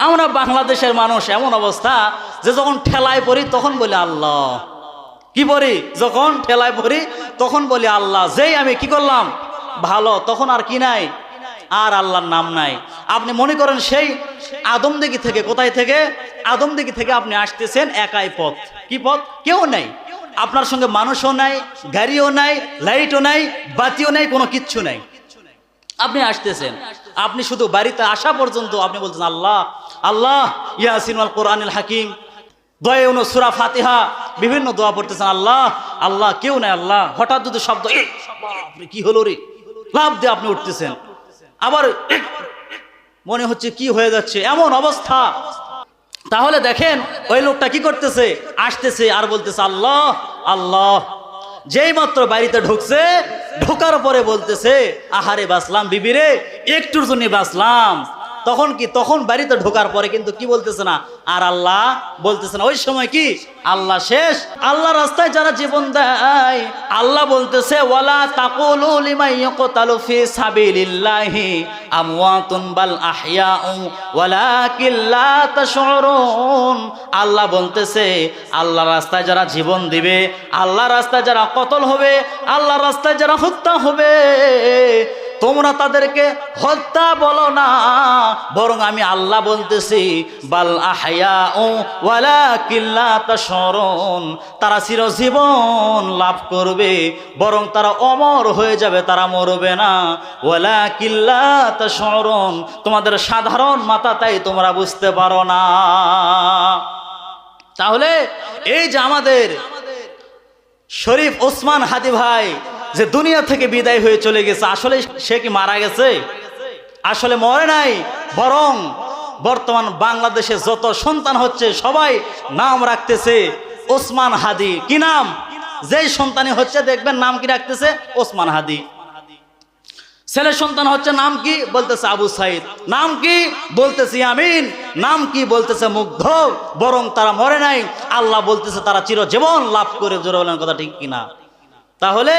আমরা বাংলাদেশের মানুষ এমন অবস্থা যে যখন ঠেলায় পড়ি তখন বলি আল্লাহ, কি পড়ি যখন ঠেলায় পড়ি তখন বলি আল্লাহ, যেই আমি কি করলাম ভালো তখন আর কি নাই, আর আল্লাহর নাম নাই। আপনি মনে করেন সেই আদমদিঘি থেকে, কোথায় থেকে, আদমদিঘি থেকে আপনি আসতেছেন একাই পথ, কি পথ, কেউ নাই আপনার সঙ্গে, মানুষও নাই, গাড়িও নাই, লাইটও নাই, বাতিও নাই, কোনো কিচ্ছু নাই। আপনি আসতেছেন, আপনি শুধু বাড়িতে আসা পর্যন্ত আপনি বলছেন আল্লাহ আল্লাহ, ইয়াসিন ওয়াল কোরআনুল হাকিম, দোয়া সূরা ফাতিহা, বিভিন্ন দোয়া পড়তেছেন আল্লাহ আল্লাহ, কেউ নাই আল্লাহ। হঠাৎ যদি শব্দ কি হলো রে, লাভ দিয়ে আপনি উঠতেছেন, আবার মনে হচ্ছে কি হয়ে যাচ্ছে, এমন অবস্থা। তাহলে দেখেন ওই লোকটা কি করতেছে, আসতেছে আর বলতেছে আল্লাহ আল্লাহ। যেই মাত্র বাড়িতে ঢুকছে, ঢোকার পরে বলতেছে আহারে বাঁচলাম বিবিরে, একটুর জন্য বাঁচলাম। তখন কি, তখন বাড়িতে ঢোকার পরে কিন্তু কি বলতেছে না, আর আল্লাহ বলতেছে না। ওই সময় কি আল্লাহ শেষ। আল্লাহ রাস্তায় যারা জীবন দেয়, আল্লাহ বলতেছে ওয়ালা তাকুলু লিমান ইয়াকতালু ফি সাবিলিল্লাহি আমওয়াতুন বাল আহইয়াউ ওয়ালাকিন লা তাশউরুন। আল্লাহ বলতেছে আল্লাহ রাস্তায় যারা জীবন দিবে, আল্লাহ রাস্তায় যারা কতল হবে, আল্লাহ রাস্তায় যারা হত্যা হবে, তোমরা তাদেরকে হত্যা বলো না, বরং আমি আল্লাহ বলতেছি বাল আহইয়াউ ওয়ালাকিন লা তাশউরুন, তারা চিরজীবন লাভ করবে, বরং তারা অমর হয়ে যাবে, তারা মরবে না। ওয়ালাকিন লা তাশউরুন, তোমাদের সাধারণ মাথা তাই তোমরা বুঝতে পারো না। তাহলে এই যে আমাদের শরীফ ওসমান হাদি ভাই যে দুনিয়া থেকে বিদায় হয়ে চলে গেছে, আসলে সে কি মারা গেছে? আসলে মরে নাই, বরং বর্তমান বাংলাদেশে যত সন্তান হচ্ছে সবাই নাম রাখতেছে ওসমান হাদি। কি নাম? যেই সন্তানই হচ্ছে দেখবেন নাম কি রাখতেছে, ওসমান হাদি। ছেলে সন্তান হচ্ছে নাম কি, বলতেছে আবু সাইদ। নাম কি, বলতেছে ইয়ামিন। নাম কি, বলতেছে মুগ্ধ। বরং তারা মরে নাই, আল্লাহ বলতেছে তারা চিরজীবন লাভ করে। জোরে বলেন কথা ঠিক কিনা? তাহলে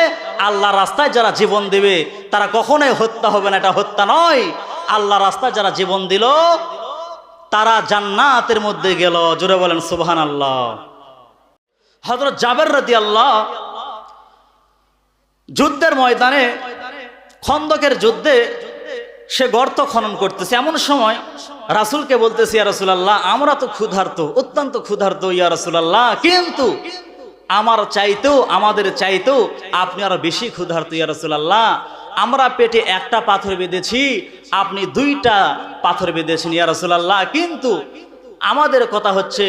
আল্লাহ রাস্তায় যারা জীবন দেবে তারা কখনোই হত্যা হবে না, এটা হত্যা নয়। আল্লাহ রাস্তায় যারা জীবন দিল তারা জান্নাতের মধ্যে গেল। জোরে বলেন সুবহানাল্লাহ। হযরত জাবের রাদিয়াল্লাহ যুদ্ধের ময়দানে, খন্দকের যুদ্ধে সে গর্ত খনন করতেছে। এমন সময় রাসূলকে বলতেছে ইয়া রাসূলুল্লাহ, আমরা তো ক্ষুধার্ত, অত্যন্ত ক্ষুধার্ত ইয়া রাসূলুল্লাহ, কিন্তু আমাদের চাইতেও আপনি আরো বেশি ক্ষুধার্ত ইয়া রাসূলুল্লাহ। আমরা পেটে একটা পাথর বেঁধেছি, আপনি দুইটা পাথর বেঁধেছেন ইয়া রাসূলুল্লাহ। কিন্তু আমাদের কথা হচ্ছে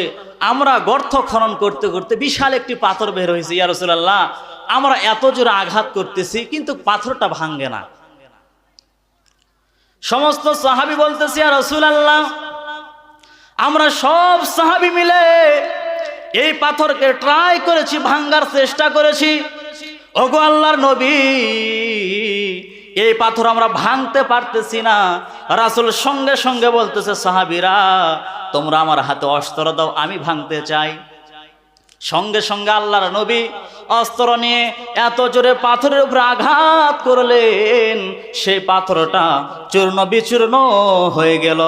আমরা গর্ত খনন করতে করতে বিশাল একটি পাথর বের হয়েছে ইয়া রাসূলুল্লাহ, আমরা এত জোরে আঘাত করতেছি কিন্তু পাথরটা ভাঙে না। সমস্ত সাহাবী বলতেছে ইয়া রাসূলুল্লাহ, আমরা সব সাহাবী মিলে এই পাথরকে ট্রাই করেছি, ভাঙার চেষ্টা করেছি। ওগো আল্লাহর নবী, এই পাথর আমরা ভাঙতে পারতেছি না। রাসূল সঙ্গে সঙ্গে বলতেছে সাহাবীরা, তোমরা আমার হাতে অস্ত্র দাও, আমি ভাঙতে চাই। সঙ্গে সঙ্গে আল্লাহর নবী অস্ত্র নিয়ে এত জোরে পাথরের উপরে আঘাত করলেন, সেই পাথরটা চূর্ণ বিচূর্ণ হয়ে গেল।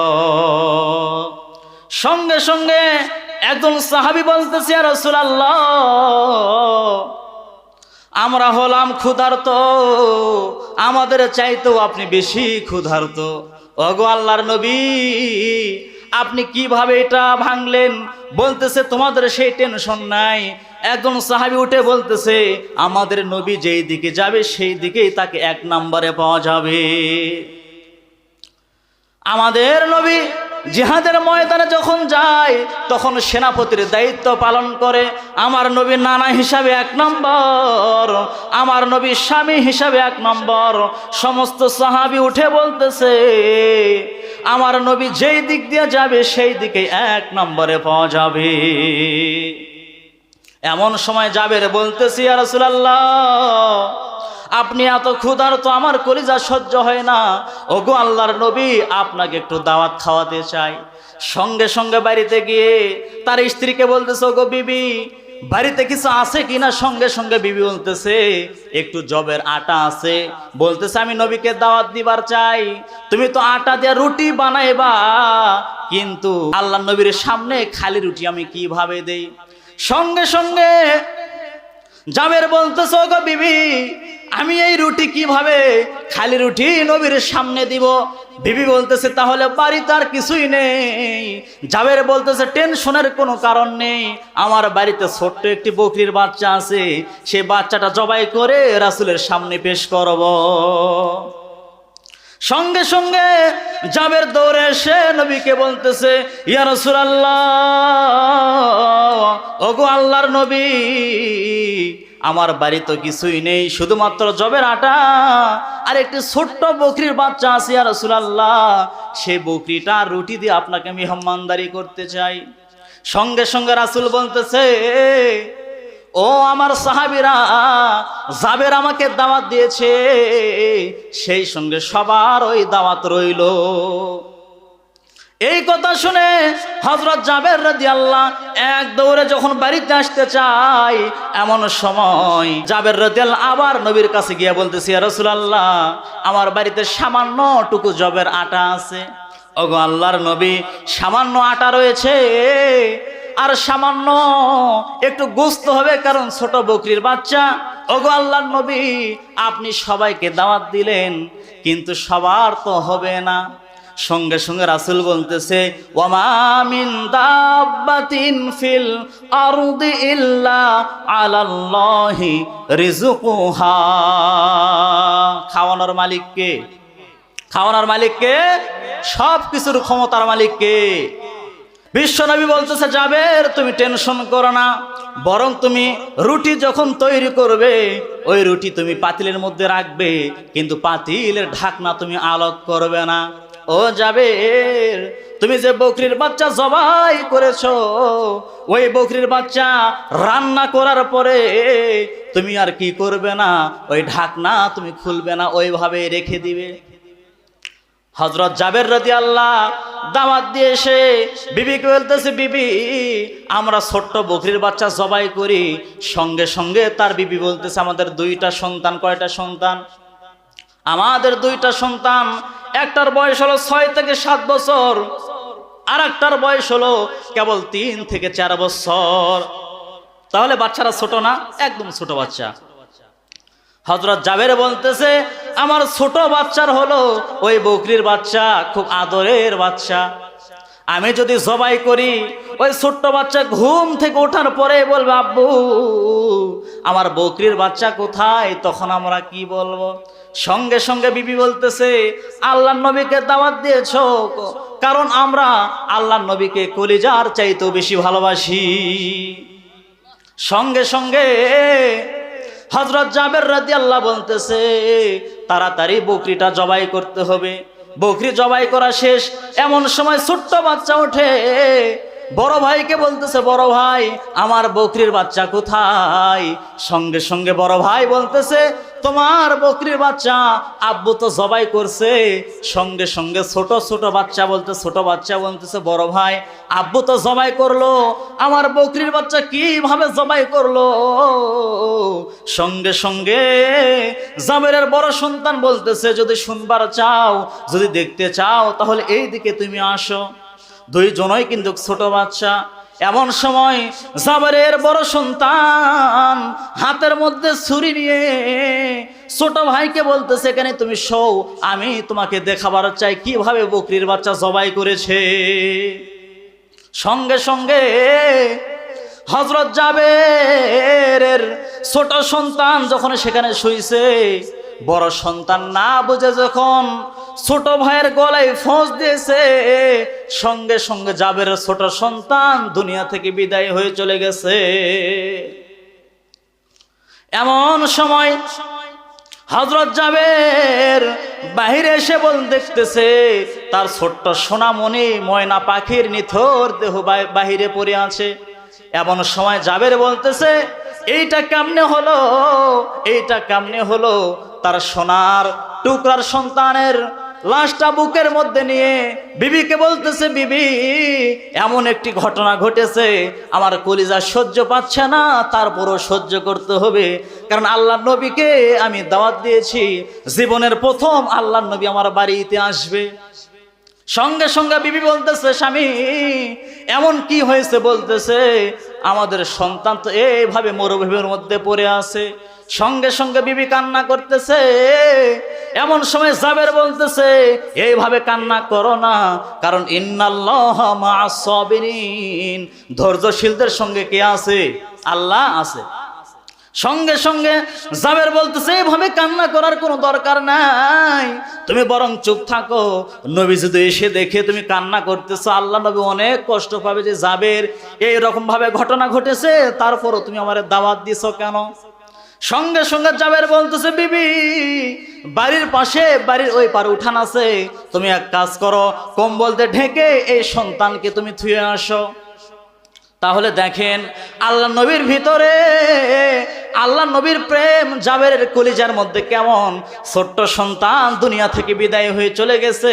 সঙ্গে সঙ্গে একজন সাহাবী বলতেছে ইয়া রাসূলুল্লাহ, আমরা হলাম ক্ষুধার্ত, আমাদের চাইতেও আপনি বেশি ক্ষুধার্ত। ওগো আল্লাহর নবী, আপনি কিভাবে এটা ভাঙলেন? বলতেছে তোমাদের সেই টেনশন নাই। একজন সাহাবী উঠে বলতেছে, আমাদের নবী যেই দিকে যাবে সেই দিকেই তাকে এক নম্বরে পাওয়া যাবে। আমাদের নবী জিহাদের ময়দানে যখন যায় তখন সেনাপতির দায়িত্ব পালন করে। আমার নবী নানা হিসাবে এক নম্বর, আমার নবী স্বামী হিসাবে এক নম্বর। সমস্ত সাহাবী উঠে বলতেছে, আমার নবী যেই দিক দিয়ে যাবে সেই দিকে এক নম্বরে পাওয়া যাবে। এমন সময় জাবের বলতেছি ইয়া রাসূলুল্লাহ, আপনি এত ক্ষুধার্ত, আমার কলিজা সহ্য হয় না। ওগো আল্লাহর নবী, আপনাকে একটু দাওয়াত খাওয়াতে চাই। সঙ্গে সঙ্গে বাড়িতে গিয়ে তার স্ত্রীকে বলতেছে, ওগো বিবি, বাড়িতে কিছু আছে কিনা? সঙ্গে সঙ্গে বিবি বলতেছে একটু জবের আটা আছে। বলতেছে আমি নবীকে দাওয়াত দিবার চাই, তুমি তো আটা দিয়ে রুটি বানাইবা, কিন্তু আল্লাহ নবীর সামনে খালি রুটি আমি কিভাবে দেই? সঙ্গে সঙ্গে জাবের বলতেছে ওগো বিবি, আমি এই রুটি কিভাবে খালি রুটি নবীর সামনে দিব? বিবি বলতেছে তাহলে বাড়িতে আর কিছুই নেই? জাবের বলতেছে টেনশনের কোনো কারণ নেই, আমার বাড়িতে ছোট্ট একটি বকরির বাচ্চা আছে, সেই বাচ্চাটা জবাই করে রাসূলের সামনে পেশ করব। সঙ্গে সঙ্গে জাবের দৌড়ে এসে নবীকে বলতেছে ইয়া রাসূলুল্লাহ, ওগো আল্লাহর নবী, আমার বাড়ি তো কিছুই নেই, শুধুমাত্র জবের আটা আর একটি ছোট্ট বকরির বাচ্চা আছে ইয়া রাসূলুল্লাহ, সেই বকরিটা রুটি দিয়ে আপনাকে মেহমানদারি করতে চাই। সঙ্গে সঙ্গে রাসূল বলতেছে ও আমার সাহাবীরা, জাবের আমাকে দাওয়াত দিয়েছে, সেই সঙ্গে সবার ওই দাওয়াত রইল। এই কথা শুনে হযরত জাবের রাদিয়াল্লাহু এক দৌড়ে যখন বাড়িতে আসতে চায়, এমন সময় জাবের রাদিয়াল্লাহু আবার নবীর কাছে গিয়ে বলতেছে ইয়া রাসূলুল্লাহ, আমার বাড়িতে সামান্য টুকু জবের আটা আছে। ওগো আল্লাহর নবী, সামান্য আটা রয়েছে আর সামান্য একটু গোশত হবে, কারণ ছোট বকরির বাচ্চা। ওগো আল্লাহর নবী, আপনি সবাইকে দাওয়াত দিলেন, কিন্তু সবার তো হবে না। সঙ্গে সঙ্গে রাসূল বলতেছে ওয়ামা মিন দাব্বাতিন ফিল আরদি ইল্লা আলাল্লাহি রিজকুহা। খাওয়ানোর মালিক কে? খাওয়ানোর মালিক কে? সব কিছুর ক্ষমতার মালিক কে? বিশ্বনবী বলতেছে জাবের, তুমি টেনশন করো না, বরং তুমি রুটি যখন তৈরি করবে ওই রুটি তুমি পাতিলের মধ্যে রাখবে, কিন্তু পাতিলের ঢাকনা তুমি আলোক করবে না। ও জাবের, তুমি যে বকরির বাচ্চা জবাই করেছো, ওই বকরির বাচ্চা রান্না করার পরে তুমি আর কি করবে না, ওই ঢাকনা তুমি খুলবে না, ওইভাবে রেখে দিবে। হযরত জাবের রাদিয়াল্লাহু দাওয়াত দিয়ে এসে বিবিকে বলতেছে বিবি, আমরা ছোট্ট বকরির বাচ্চা জবাই করি। সঙ্গে সঙ্গে তার বিবি বলতেছে আমাদের দুইটা সন্তান। কয়টা সন্তান? আমাদের দুইটা সন্তান। একটার বয়স হলো 6 থেকে 7 বছর, আর একটার বয়স হলো কেবল 3 থেকে 4 বছর। তাহলে বাচ্চারা ছোট না? একদম ছোট বাচ্চা। হযরত জাবের বলতেছে আমার ছোট বাচ্চার হলো ওই বকরির বাচ্চা, খুব আদরের বাচ্চা। আমি যদি জবাই করি, ওই ছোট্ট বাচ্চা ঘুম থেকে ওঠার পরে বলবে আব্বু আমার বকরির বাচ্চা কোথায়? তখন আমরা কি বলবো? সঙ্গে সঙ্গে বিবি বলতেছে আল্লাহর নবীকে দাওয়াত দিয়েছো, কারণ আমরা আল্লাহর নবীকে কলিজার চাইতেও বেশি ভালোবাসি। সঙ্গে সঙ্গে হযরত জাবের রাদিয়াল্লাহু বলতেছে তাড়াতাড়ি বকরিটা জবাই করতে হবে। বকরি জবাই করা শেষ, এমন সময় ছোট্ট বাচ্চা ওঠে, বড় ভাইকে বলতেছে বড় ভাই আমার বকরির বাচ্চা কোথায়? সঙ্গে সঙ্গে বড় ভাই বলতেছে তোমার বকরির বাচ্চা আব্বু তো জবাই করছে। সঙ্গে সঙ্গে ছোট ছোট বাচ্চা বলতেছে বড় ভাই আব্বু তো জবাই করলো, আমার বকরির বাচ্চা কিভাবে জবাই করলো? সঙ্গে সঙ্গে জাবেরের বড় সন্তান বলতেছে যদি শুনবার চাও, যদি দেখতে চাও, তাহলে এই দিকে তুমি আসো। দুইজনই কিন্তু ছোট বাচ্চা। এমন সময় জাবেরের বড় সন্তান হাতের মধ্যে ছুরি নিয়ে ছোট ভাইকে বলতেছে এখানে তুমি শোও, আমি তোমাকে দেখাবার চাই কিভাবে বকরির বাচ্চা জবাই করেছে। সঙ্গে সঙ্গে হযরত জাবেরের ছোট সন্তান যখন সেখানে শুইছে, বড় সন্তান না বুঝে যখন ছোট ভাইয়ের গলায় ফোঁস দিয়েছে, সঙ্গে সঙ্গে জাবেরের ছোট সন্তান দুনিয়া থেকে বিদায় হয়ে চলে গেছে। এমন সময় হযরত জাবের বাহিরে এসে দেখতেছে তার ছোট্ট সোনামণি ময়না পাখির নিথর দেহ বাহিরে পড়ে আছে। এমন সময় জাবের বলতেছে এইটা কেমনে হলো? এইটা কেমনে হলো? তার সোনার টুকরার সন্তানের লাশটা বুকের মধ্যে নিয়ে বিবিকে বলতেছে, বিবি এমন একটি ঘটনা ঘটেছে, আমার কলিজা সহ্য পাচ্ছে না, তারপরও সহ্য করতে হবে, কারণ আল্লাহর নবীকে আমি দাওয়াত দিয়েছি, জীবনের প্রথম আল্লাহর নবী আমার বাড়িতে আসবে। সঙ্গে সঙ্গে বিবি বলতেছে, স্বামী এমন কি হয়েছে? বলতেছে, আমাদের সন্তান তো এইভাবে মরুভূমির মধ্যে পড়ে আছে। সঙ্গে সঙ্গে বিবি কান্না করতেছে। এমন সময় জাবের বলতেছে, এইভাবে কান্না করো না, কারণ ইন্নাল্লাহা মা'আস সাবিরিন, ধৈর্যশীলদের সঙ্গে কে আছে? আল্লাহ আছে। সঙ্গে সঙ্গে জাবের বলতেছে, এইভাবে কান্না করার কোনো দরকার নাই, তুমি বরং চুপ থাকো, নবী যদি এসে দেখে তুমি কান্না করতেছো, আল্লাহ নবী অনেক কষ্ট পাবে যে জাবের এইরকম ভাবে ঘটনা ঘটেছে, তারপরও তুমি আমার দাওয়াত দিছো কেন? সঙ্গে সঙ্গে জাবের বলতেছে, বিবি বাড়ির পাশে, বাড়ির ওই পারে উঠান আছে, তুমি এক কাজ করো, কম্বল দিয়ে ঢেকে এই সন্তানকে তুমি থুয়ে আসো। তাহলে দেখেন আল্লাহ নবীর ভিতরে আল্লাহ নবীর প্রেম জাবেরের কলিজার মধ্যে কেমন। ছোট্ট সন্তান দুনিয়া থেকে বিদায় হয়ে চলে গেছে,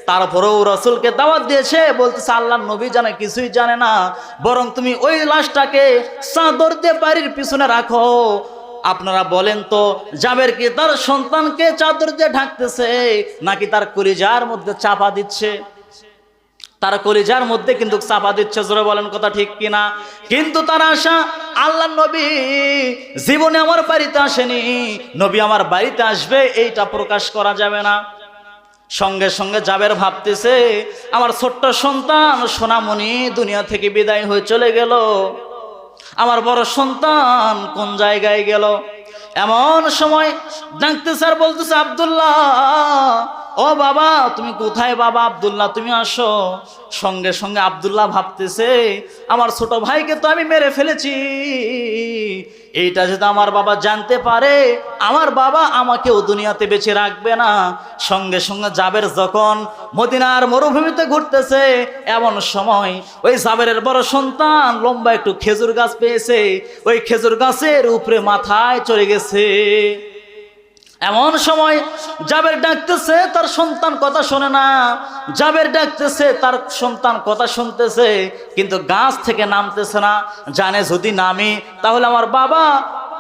তারপরেও রাসূলকে দাওয়াত দিয়েছে, বলতেছে আল্লাহ নবী জানে কিছুই জানে না, বরং তুমি ওই লাশটাকে চাদর দিয়ে বাড়ির পিছনে রাখো। আপনারা বলেন তো, জাবের কি তার সন্তানকে চাদর দিয়ে ঢাকতেছে নাকি তার কলিজার মধ্যে চাপা দিচ্ছে? তার কলিজার মধ্যে কিন্তু চাপা দিচ্ছে। জোরে বলেন কথা ঠিক কিনা? কিন্তু তার আশা আল্লাহ নবী জীবনে আমার বাড়িতে আসেনি, নবী আমার বাড়িতে আসবে এইটা প্রকাশ করা যাবে না। সঙ্গে সঙ্গে জাবের ভাবতেছে, আমার ছোট্ট সন্তান সোনামণি দুনিয়া থেকে বিদায় হয়ে চলে গেল, আমার বড় সন্তান কোন জায়গায় গেল? এমন সময় ডাকতেছে আর বলতেছে, আব্দুল্লাহ, ও বাবা তুমি কোথায়? বাবা আব্দুল্লাহ তুমি আসো। সঙ্গে সঙ্গে আব্দুল্লাহ ভাবতেছে, আমার ছোট ভাইকে তো আমি মেরে ফেলেছি, এইটা যদি আমার বাবা জানতে পারে, আমার বাবা আমাকেও দুনিয়াতে বেঁচে রাখবে না। সঙ্গে সঙ্গে জাবের যখন মদিনার মরুভূমিতে ঘুরতেছে, এমন সময় ওই জাবেরের বড় সন্তান লম্বা একটু খেজুর গাছ পেয়েছে, ওই খেজুর গাছের উপরে মাথায় চড়ে গেছে। এমন সময় জাবের ডাকতেছে, তার সন্তান কথা শোনে না, জাবের ডাকতেছে, তার সন্তান কথা শুনতেছে, কিন্তু গাছ থেকে নামতেছে না, জানে যদি নামি তাহলে আমার বাবা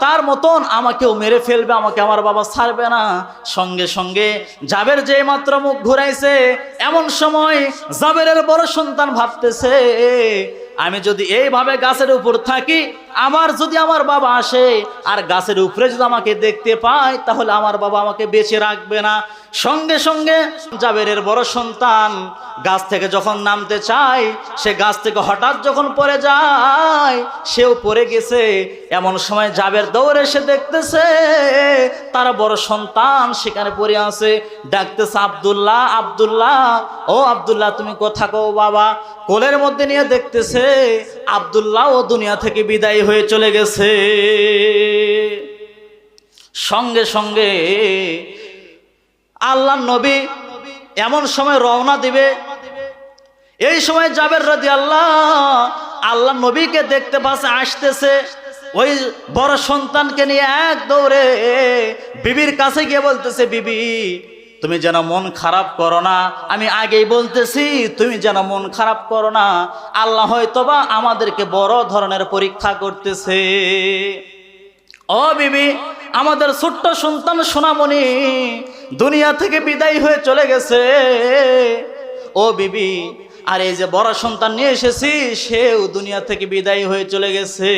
তার মতন আমাকেও মেরে ফেলবে, আমাকে আমার বাবা ছাড়বে না। সঙ্গে সঙ্গে জাবের যে মাত্র মুখ ঘুরাইছে, এমন সময় জাবেরের বড় সন্তান ভাবতেছে, আমি যদি এইভাবে গাছের উপর থাকি, আমার যদি আমার বাবা আসে আর গাছের উপরে যদি আমাকে দেখতে পায়, তাহলে আমার বাবা আমাকে বেঁচে রাখবে না। সঙ্গে সঙ্গে জাবেরের বড় সন্তান গাছ থেকে যখন নামতে চায়, সে গাছ থেকে হঠাৎ যখন পড়ে যায়, সেও পড়ে গেছে। এমন সময় জাবের দৌড়ে এসে দেখতেছে তার বড় সন্তান সেখানে পড়ে আছে। ডাকতেছে, আব্দুল্লাহ, আব্দুল্লাহ, ও আব্দুল্লাহ তুমি কোথা গো বাবা? কোলের মধ্যে নিয়ে দেখতেছে আব্দুল্লাহ ও দুনিয়া থেকে বিদায় হয়ে চলে গেছে। সঙ্গে সঙ্গে আল্লাহ নবী এমন সময় রওনা দিবে, এই সময় জাবের আল্লাহ নবীকে দেখতে পাচ্ছে আসতেছে, ওই বড় সন্তানকে নিয়ে এক দৌড়ে বিবির কাছে গিয়ে বলতেছে, বিবি তুমি যেন মন খারাপ করো না, আমি আগেই বলতেছি তুমি যেন মন খারাপ করো না, আল্লাহ হয়তোবা আমাদেরকে বড় ধরনের পরীক্ষা করতেছে। ও বিবি, আমাদের ছোট্ট সন্তান সোনামণি দুনিয়া থেকে বিদায় হয়ে চলে গেছে। ও বিবি, আর এই যে বড় সন্তান নিয়ে এসেছি, সেও দুনিয়া থেকে বিদায় হয়ে চলে গেছে।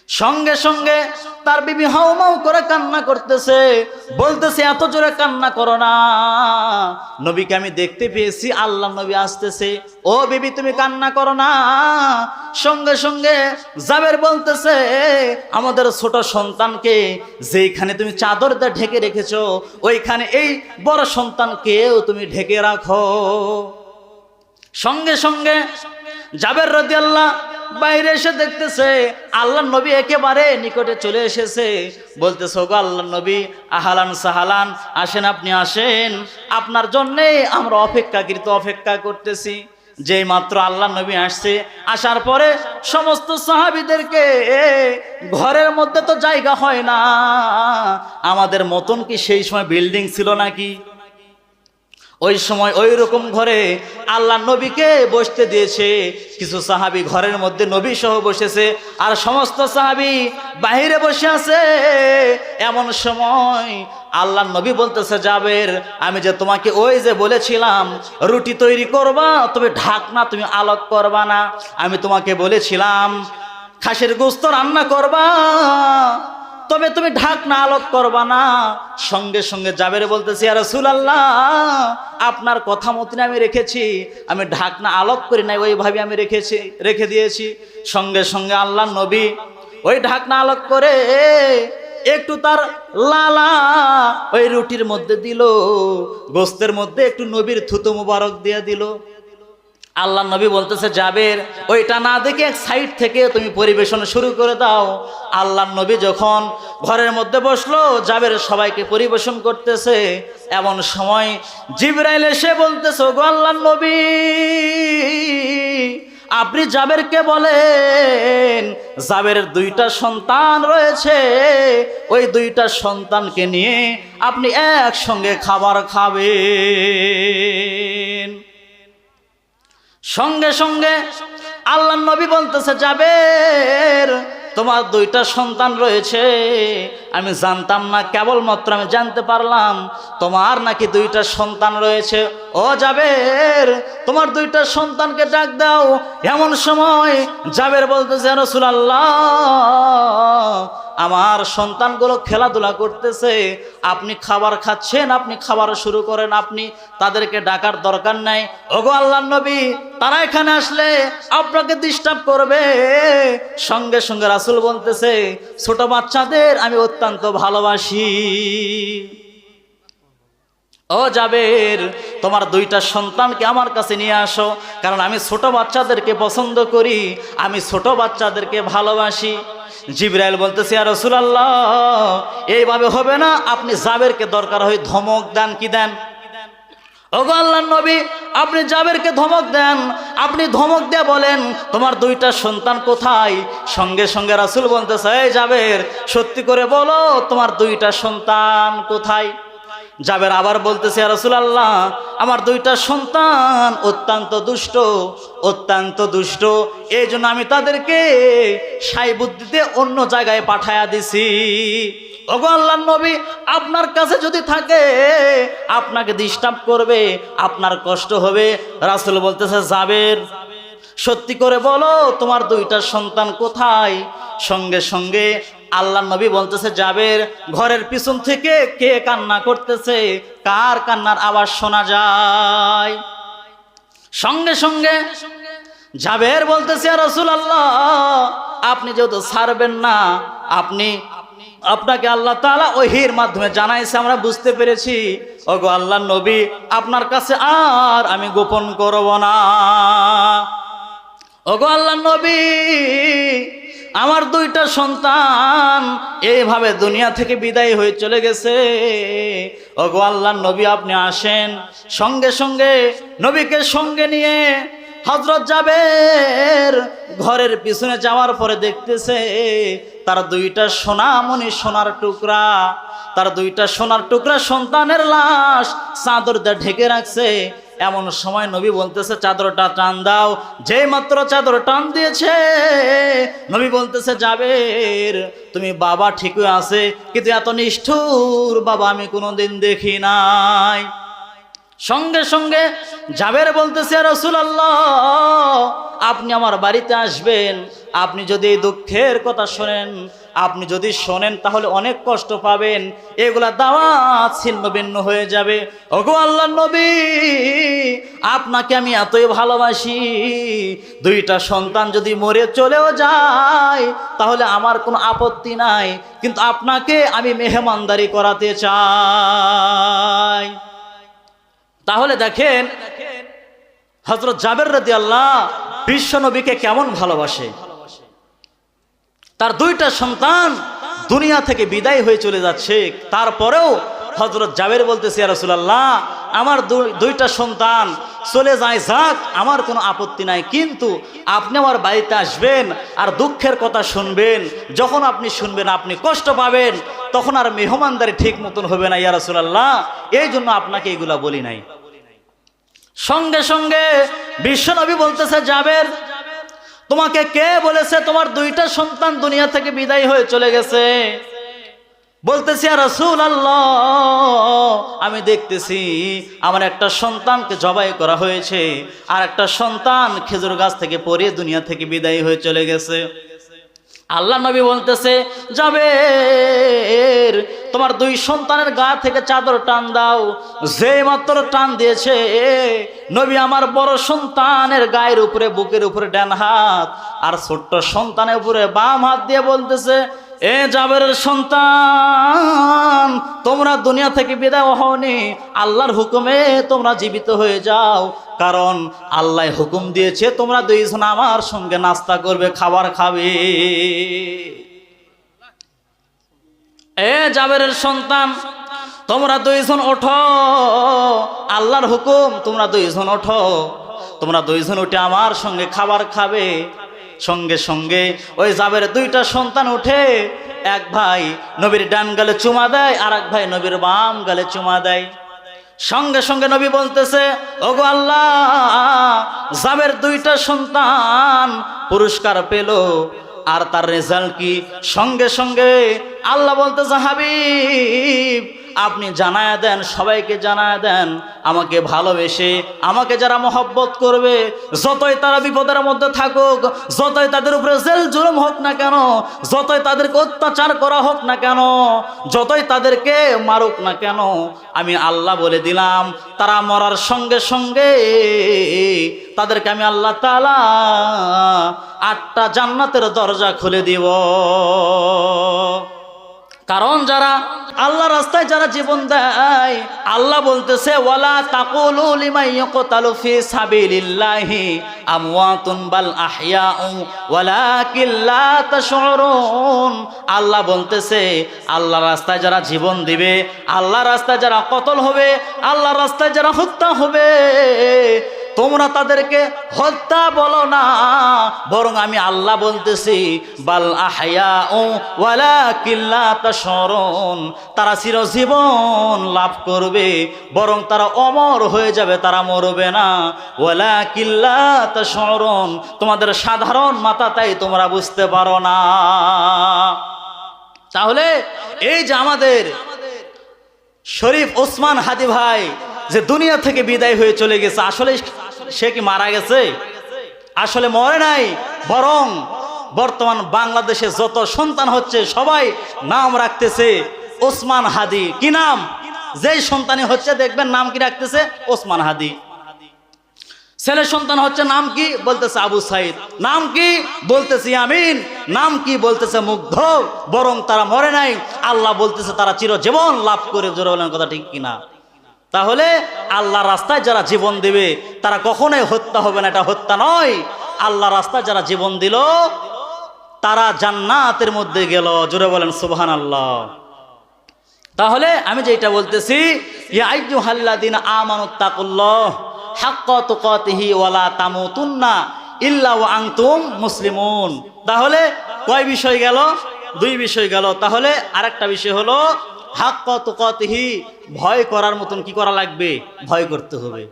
সঙ্গে সঙ্গে তার বিবি হাউমাউ করে কান্না করতেছে, বলতেছে এত জোরে কান্না করো না, নবীকে আমি দেখতে পেয়েছি, আল্লাহ নবী আসতেছে। ও বিবি তুমি কান্না করো না। সঙ্গে সঙ্গে জাবের বলতেছে, আমাদের ছোট সন্তানকে যেখানে তুমি চাদর দিয়ে ঢেকে রেখেছো, ওইখানে এই বড় সন্তানকেও তুমি ঢেকে রাখো। সঙ্গে সঙ্গে জাবের রাদিয়াল্লাহু বাইরে এসে দেখতেছে আল্লাহ নবী একেবারে নিকটে চলে এসেছে। বলতেছে, ওগো আল্লাহ নবী, আহলান সাহালান, আসেন আপনি আসেন, আপনার জন্যে আমরা অপেক্ষা করতেছি। যেই মাত্র আল্লাহ নবী আসছে, আসার পরে সমস্ত সাহাবীদেরকে ঘরের মধ্যে তো জায়গা হয় না, আমাদের মতন কি সেই সময় বিল্ডিং ছিল নাকি? ওই সময় ওই রকম ঘরে আল্লাহ নবীকে বসতে দিয়েছে। কিছু সাহাবী ঘরের মধ্যে নবী সহ বসেছে, আর সমস্ত সাহাবী বাহিরে বসে আছে। এমন সময় আল্লাহ নবী বলতেছে, জাবের, আমি যে তোমাকে ওই যে বলেছিলাম রুটি তৈরি করবা, তবে ঢাকনা তুমি আলোক করবা না। আমি তোমাকে বলেছিলাম খাসির গোশত রান্না করবা, তবে তুমি ঢাকনা আলোক করবা না। সঙ্গে সঙ্গে জাবের বলতেছি, ইয়া রাসূলুল্লাহ, আপনার কথা মতন আমি রেখেছি, আমি ঢাকনা আলোক করি নাই, ওইভাবে আমি রেখে দিয়েছি। সঙ্গে সঙ্গে আল্লাহ নবী ওই ঢাকনা আলোক করে একটু তার লালা ওই রুটির মধ্যে দিল, গোস্তের মধ্যে একটু নবীর থুতু মুবারক দিয়ে দিল। আল্লাহ নবী বলতেছে, জাবের, ওইটা না দেখে এক সাইড থেকে তুমি পরিবেশন শুরু করে দাও। আল্লাহ নবী যখন ঘরের মধ্যে বসলো, জাবের সবাইকে পরিবেশন করতেছে। এমন সময় জিবরাইল এসে বলতেছে, গো আল্লাহ নবী, আপনি জাবেরকে বলেন জাবেরের দুইটা সন্তান রয়েছে, ওই দুইটা সন্তানকে নিয়ে আপনি একসঙ্গে খাবার খাবেন। সঙ্গে সঙ্গে আল্লাহ নবী বলতেছে, জাবের, তোমার দুইটা সন্তান রয়েছে, আমি জানতাম না, কেবলমাত্র আমি জানতে পারলাম তোমার নাকি দুইটা সন্তান রয়েছে। ও জাবের, তোমার দুইটা সন্তানকে ডাক দাও। এমন সময় জাবের বলতেছে, ইয়া রাসূলুল্লাহ, আমার সন্তানগুলো খেলাধুলা করতেছে, আপনি খাবার খাচ্ছেন, আপনি খাবার শুরু করেন, আপনি তাদেরকে ডাকার দরকার নাই। ওগো আল্লাহর নবী, তারা এখানে আসলে আপনাকে ডিস্টার্ব করবে। সঙ্গে সঙ্গে রাসূল বলতেছে, ছোট বাচ্চাদের আমি অত্যন্ত ভালোবাসি। ও জাবের, তোমার দুইটা সন্তানকে আমার কাছে নিয়ে আসো, কারণ আমি ছোট বাচ্চাদেরকে পছন্দ করি, আমি ছোট বাচ্চাদেরকে ভালোবাসি। জিবরাইল বলতেছে, ইয়া রাসূলুল্লাহ, এইভাবে হবে না, আপনি জাবেরকে দরকার হয় ধমক দেন। কি দেন? ওগো আল্লাহর নবী, আপনি জাবেরকে ধমক দেন, আপনি ধমক দিয়ে বলেন তোমার দুইটা সন্তান কোথায়। সঙ্গে সঙ্গে রাসূল বলতেছে, এই জাবের, সত্যি করে বলো তোমার দুইটা সন্তান কোথায়। জাবের আবার বলতেছে, ইয়া রাসূলুল্লাহ, আমার দুইটা সন্তান অত্যন্ত দুষ্ট, অত্যন্ত দুষ্ট, এই জন্য আমি তাদেরকে সাই বুদ্ধিতে অন্য জায়গায় পাঠায়া দিছি। ওগো আল্লাহর নবী, আপনার কাছে যদি থাকে আপনাকে ডিস্টার্ব করবে, আপনার কষ্ট হবে। রাসূল বলতেছে, জাবের, সত্যি করে বলো তোমার দুইটা সন্তান কোথায়। সঙ্গে সঙ্গে আল্লাহর নবী বলতেছে, জাবের, ঘরের পিছন থেকে কে কান্না করতেছে, কার কান্নার আওয়াজ শোনা যায়। সঙ্গে সঙ্গে জাবের বলতেছে, ইয়া রাসূলুল্লাহ, আপনি যেহেতু ছাড়বেন না, আপনাকে আল্লাহ তাআলা ওহীর মাধ্যমে জানাইছে, আমরা বুঝতে পেরেছি। ওগো আল্লাহর নবী, আপনার কাছে আর আমি গোপন করব না। ওগো আল্লাহর নবী, আমার দুইটা সন্তান এইভাবে দুনিয়া থেকে বিদায় হয়ে চলে গেছে। ওগো আল্লাহর নবী, আপনি আসেন। সঙ্গে সঙ্গে নবীকে সঙ্গে নিয়ে হযরত জাবের ঘরের পিছনে যাওয়ার পরে দেখতেছে তার দুইটা সোনামণি, সোনার টুকরা, তার দুইটা সোনার টুকরা সন্তানের লাশ চাদর দিয়ে ঢেকে রাখছে। এমন সময় নবী বলতেছে, চাদরটা টান দাও। যেই মাত্র চাদর টান দিয়েছে, নবী বলতেছে, জাবের, তুমি বাবা ঠিকই আছে, কিন্তু এত নিষ্ঠুর বাবা আমি কোনোদিন দেখি নাই। সঙ্গে সঙ্গে জাবের বলতেছে, ইয়া রাসূলুল্লাহ, আপনি আমার বাড়িতে আসবেন, আপনি যদি এই দুঃখের কথা শোনেন, আপনি যদি শোনেন তাহলে অনেক কষ্ট পাবেন, এগুলা দাওয়াত ছিন্ন ভিন্ন হয়ে যাবে। ওগো আল্লাহর নবী, আপনাকে আমি এতই ভালোবাসি, দুইটা সন্তান যদি মরে চলেও যায় তাহলে আমার কোনো আপত্তি নাই, কিন্তু আপনাকে আমি মেহমানদারি করাতে চাই। তাহলে দেখেন হযরত জাবের রাদিয়াল্লাহু বিশ্ব নবীকে কেমন ভালোবাসে। তার দুইটা সন্তান দুনিয়া থেকে বিদায় হয়ে চলে যাচ্ছে, তারপরেও হযরত জাবের বলতেছে, ইয়া রাসূলুল্লাহ, আমার দুইটা সন্তান চলে যায়, যাক, আমার কোনো আপত্তি নাই, কিন্তু আপনি আমার বাড়িতে আসবেন আর দুঃখের কথা শুনবেন। যখন আপনি শুনবেন আপনি কষ্ট পাবেন, তখন আর মেহমানদারি ঠিক মতন হবে না ইয়া রাসূলুল্লাহ, এই জন্য আপনাকে এগুলা বলি নাই। সঙ্গে সঙ্গে বিশ্বনবী বলতেছে, জাবের, তোমাকে কে বলেছে তোমার দুইটা সন্তান দুনিয়া থেকে বিদায় হয়ে চলে গেছে? বলতেছি, ইয়া রাসূলুল্লাহ, আমি দেখতেছি আমার একটা সন্তানকে জবাই করা হয়েছে, আর একটা সন্তান খেজুর গাছ থেকে পড়ে দুনিয়া থেকে বিদায় হয়ে চলে গেছে। আল্লাহ নবী বলতেছে, জাবের, তোমার দুই সন্তানের গা থেকে চাদর টান দাও। যে মাত্র টান দিয়েছে, নবী আমার বড় সন্তানের গায়ের উপরে, বুকের উপরে ডান হাত, আর ছোট্ট সন্তানের উপরে বাম হাত দিয়ে বলতেছে, এ জাবেরের সন্তান, তোমরা দুনিয়া থেকে বিদায় হওনি, আল্লাহর হুকুমে তোমরা জীবিত হয়ে যাও। কারণ আল্লাহ হুকুম দিয়েছে তোমরা দুইজন আমার সঙ্গে নাস্তা করবে, খাবার খাবে। এ জাবেরের সন্তান, তোমরা দুইজন ওঠো, আল্লাহর হুকুম, তোমরা দুইজন ওঠো, তোমরা দুইজন উঠে আমার সঙ্গে খাবার খাবে। সঙ্গে সঙ্গে ওই জাবের দুইটা সন্তান উঠে, এক ভাই নবীর ডান গালে চুমা দেয়, আর এক ভাই নবীর বাম গালে চুমা দেয়। সঙ্গে সঙ্গে নবী বলতেছে, ওগো আল্লাহ, জাবের দুইটা সন্তান পুরস্কার পেল, আর তার রেজাল্ট কি? সঙ্গে সঙ্গে আল্লাহ বলতেছে, হাবিব, আপনি জানায়া দেন, সবাইকে জানায়া দেন, আমাকে ভালোবেসে আমাকে যারা মহব্বত করবে, যতই তারা বিপদের মধ্যে থাকুক, যতই তাদের উপরে জেল জুলুম হোক না কেন, যতই তাদেরকে অত্যাচার করা হোক না কেন, যতই তাদেরকে মারুক না কেন, আমি আল্লাহ বলে দিলাম, তারা মরার সঙ্গে সঙ্গে তাদেরকে আমি আল্লাহ তাআলা 8টা জান্নাতের দরজা খুলে দিব। কারণ যারা আল্লাহ রাস্তায় যারা জীবন দেয়, আল্লাহ বলতেছে, ওয়ালা তাকুলু লিমান ইয়াকতালু ফি সাবিলিল্লাহি আমওয়াতুন বাল আহইয়াউ ওয়ালাকিন লা তাশউরুন। আল্লাহ বলতেছে, আল্লাহ রাস্তায় যারা জীবন দিবে, আল্লাহ রাস্তায় যারা কতল হবে, আল্লাহ রাস্তায় যারা হত্যা হবে, তোমরা তাদেরকে হত্যা বলো না, বরং আমি আল্লাহ বলতেছি, বাল আহইয়াউ ওয়ালাকিন লা তাশউরুন, তারা চিরজীবন লাভ করবে, বরং তারা অমর হয়ে যাবে, তারা মরবে না। ওয়ালাকিন লা তাশউরুন, তোমাদের সাধারণ মাথা তাই তোমরা বুঝতে পারো না। তাহলে এই যে আমাদের শরীফ ওসমান হাদি ভাই যে দুনিয়া থেকে বিদায় হয়ে চলে গেছে, আসলে সে কি মারা গেছে? আসলে মরে নাই, বরং বর্তমান বাংলাদেশে যত সন্তান হচ্ছে সবাই নাম রাখতেছে ওসমান হাদি। কি নাম? যেই সন্তানই হচ্ছে দেখবেন নাম কি রাখতেছে? ওসমান হাদি। ছেলে সন্তান হচ্ছে নাম কি? বলতেছে আবু সাইদ। নাম কি? বলতেছে ইয়ামিন। নাম কি? বলতেছে মুগ্ধ। বরং তারা মরে নাই, আল্লাহ বলতেছে তারা চিরজীবন লাভ করে। জোরে বলেন কথা ঠিক কিনা? তাহলে আল্লাহ রাস্তায় যারা জীবন দেবে তারা কখনোই হত্যা হবে না, এটা হত্যা নয়। আল্লাহ রাস্তায় যারা জীবন দিল তারা জান্নাতের মধ্যে গেল। জোরে বলেন সুবহানাল্লাহ। তাহলে আমি যেটা বলতেছি, ইয়া আইয়ুহাল্লাযীনা আমানুত্তাকুল্লাহ হাক্কা তুকাতিহি ওয়ালা তামুতুন্না ইল্লা ওয়া আনতুম মুসলিমুন। তাহলে কয় বিষয় গেল? 2 বিষয় গেল। তাহলে আরেকটা বিষয় হলো হাক্কা তুকাতিহি, ভয় করার মতন কি করা লাগবে? ভয় করতে হবে।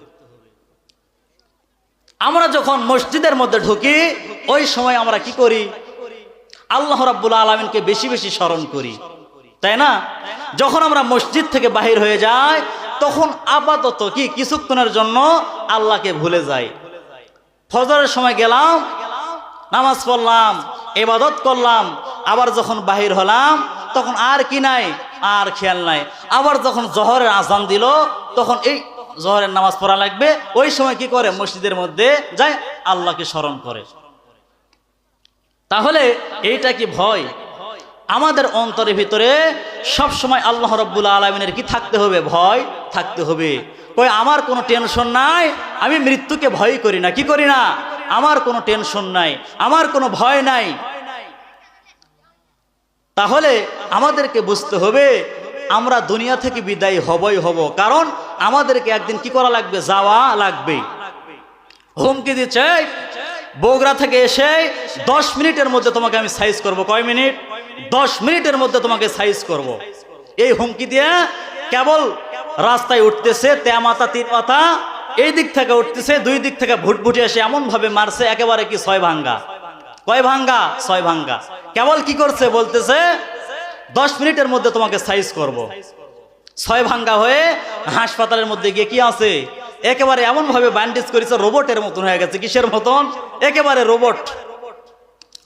আমরা যখন মসজিদের মধ্যে ঢুকি ওই সময় আমরা কি করি? আল্লাহ রাব্বুল আলামিনকে বেশি বেশি স্মরণ করি, তাই না? যখন আমরা মসজিদ থেকে বাহির হয়ে যাই তখন আপাতত কি কিছুক্ষণের জন্য আল্লাহকে ভুলে যাই। ফজরের সময় গেলাম, নামাজ পড়লাম, ইবাদত করলাম, আবার যখন বাহির হলাম তখন আর কি নাই, আর খেয়াল নাই। আবার যখন জোহরের আজান দিল তখন এই জোহরের নামাজ পড়া লাগবে, ওই সময় কি করে? মসজিদের মধ্যে যায়, আল্লাহকে স্মরণ করে। তাহলে এইটা কি ভয়? আমাদের অন্তরের ভিতরে সব সময় আল্লাহ রাব্বুল আলামিনের কি থাকতে হবে? ভয় থাকতে হবে। কই আমার কোনো টেনশন নাই, আমি মৃত্যুকে ভয় করি না। কি করি না? আমার কোনো টেনশন নাই, আমার কোনো ভয় নাই। তাহলে আমাদেরকে বুঝতে হবে আমরা দুনিয়া থেকে বিদায় হবই হব, কারণ আমাদেরকে একদিন কি করা লাগবে? যাওয়া লাগবে। হুমকি দিচ্ছে, বগুড়া থেকে এসে 10 মিনিটের মধ্যে তোমাকে আমি সাইজ করব। কয় মিনিট? 10 মিনিটের মধ্যে তোমাকে সাইজ করব। এই হুমকি দিয়ে কেবল রাস্তায় উঠতেছে তেমাতা তিন মাথা, এই দিক থেকে উঠতেছে, দুই দিক থেকে ভুটভুটি এসে এমন ভাবে মারছে একেবারে কি ছয় ভাঙ্গা। কয় ভাঙ্গা? ছয় ভাঙ্গা। কেবল কি করছে বলতেছে 10 মিনিটের মধ্যে তোমাকে সাইজ করব। ছয় ভাঙ্গা হয়ে হাসপাতালের মধ্যে গিয়ে কি আছে একেবারে এমন ভাবে ব্যান্ডেজ করেছে রোবটের মতন হয়ে গেছে। কিসের মতন? একেবারে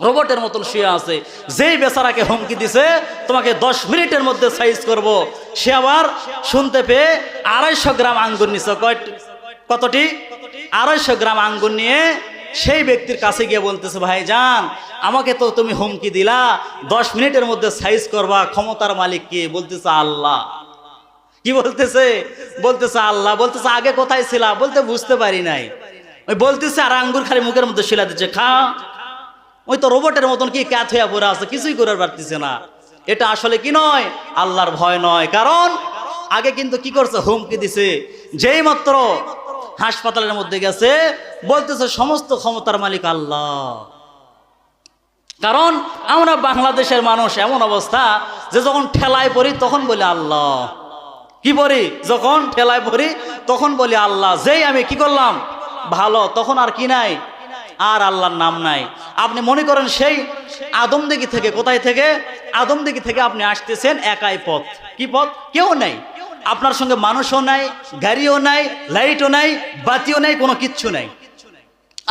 রোবটের মতন শুয়ে আছে। যেই বেচারাকে হুমকি দিছে তোমাকে 10 মিনিটের মধ্যে সাইজ করব, সে আবার শুনতে পেয়ে 250 গ্রাম আঙ্গুর নিছে। কতটি? 250 গ্রাম আঙ্গুর নিয়ে সেই ব্যক্তির কাছে গিয়ে বলতেছে, ভাইজান আমাকে তো তুমি হুমকি দিলা 10 মিনিটের মধ্যে সাইজ করবা, ক্ষমতার মালিক কে? বলতেছে আল্লাহ। কি বলতেছে? বলতেছে আল্লাহ। বলতেছে আগে কোথায় ছিলা? বলতে বুঝতে পারি নাই। ওই বলতেছে আর আঙ্গুর খালি মুখের মধ্যে শিলা দিচ্ছে, খা। ওই তো রোবটের মতন কি ক্যাথ হইয়া পড়ে আছে, কিছুই করার পারতেছে না। এটা আসলে কি নয়? আল্লাহর ভয় নয়। কারণ আগে কিন্তু কি করছে? হুমকি দিছে। যেই মাত্র হাসপাতালের মধ্যে গেছে বলতেছে সমস্ত ক্ষমতার মালিক আল্লাহ। কারণ আমরা বাংলাদেশের মানুষ এমন অবস্থা যে যখন ঠেলায় পড়ি তখন বলি আল্লাহ। কি পড়ি? যখন ঠেলায় পড়ি তখন বলি আল্লাহ। যেই আমি কি করলাম ভালো, তখন আর কি নাই? আর আল্লাহর নাম নাই। আপনি মনে করেন সেই আদমদিঘি থেকে, কোথায় থেকে? আদমদিঘি থেকে আপনি আসতেছেন একাই পথ। কি পথ? কেউ নাই আপনার সঙ্গে, মানুষও নাই, গাড়িও নাই, লাইটও নাই, বাতিও নাই, কোনো কিচ্ছু নাই।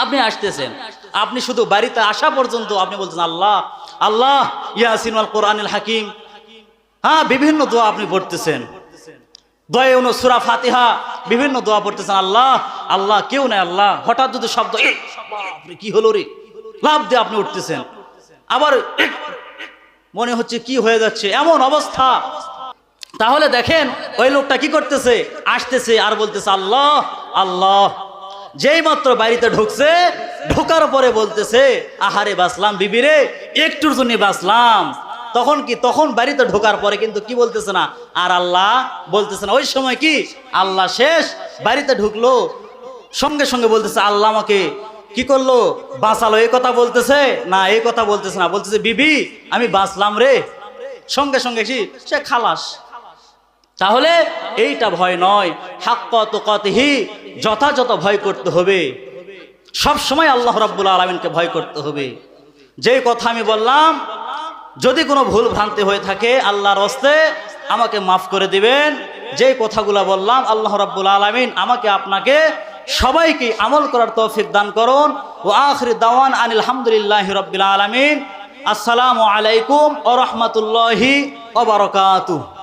আপনি আসতেছেন, আপনি শুধু বাড়িতে আসা পর্যন্ত আপনি বলছেন আল্লাহ আল্লাহ, ইয়াসিন ওয়াল কোরআনিল হাকিম। হ্যাঁ, বিভিন্ন দোয়া আপনি পড়তেছেন, দোয়া সূরা ফাতিহা, বিভিন্ন দোয়া পড়তেছেন। আল্লাহ আল্লাহ, কেউ নাই আল্লাহ। হঠাৎ যদি শব্দ, কি হলো রে, লাভ দিয়ে আপনি উঠতেছেন। আবার মনে হচ্ছে কি হয়ে যাচ্ছে, এমন অবস্থা। তাহলে দেখেন ওই লোকটা কি করতেছে? আসতেছে আর বলতেছে আল্লাহ আল্লাহ। যেই মাত্র বাড়িতে ঢুকছে, ঢোকার পরে বলতেছে আহারে বাঁচলাম বিবিরে, একটুর জন্য বাঁচলাম। তখন কি? তখন বাড়িতে ঢোকার পরে কিন্তু কি বলতেছে না আর আল্লাহ বলতেছে না। ওই সময় কি আল্লাহ শেষ, বাড়িতে ঢুকলো সঙ্গে সঙ্গে বলতেছে আল্লাহ আমাকে কি করলো? বাঁচালো। এই কথা বলতেছে না, এই কথা বলতেছে না, বলতেছে বিবি আমি বাঁচলাম রে। সঙ্গে সঙ্গে সে খালাস। তাহলে এইটা ভয় নয়, হাক্কা তুকাতিহি, যথাযথ ভয় করতে হবে। সব সময় আল্লাহ রাব্বুল আলামিনকে ভয় করতে হবে। যে কথা আমি বললাম, যদি কোনো ভুল ভ্রান্তি হয়ে থাকে আল্লাহর হস্তে আমাকে মাফ করে দিবেন। যে কথাগুলো বললাম আল্লাহ রাব্বুল আলামিন আমাকে আপনাকে সবাইকে আমল করার তৌফিক দান করুন। ওয়া আখির দাওয়ান আনিল হামদুলিল্লাহি রাব্বিল আলামিন। আসসালামু আলাইকুম ওয়া রাহমাতুল্লাহি ওয়া বারাকাতুহু।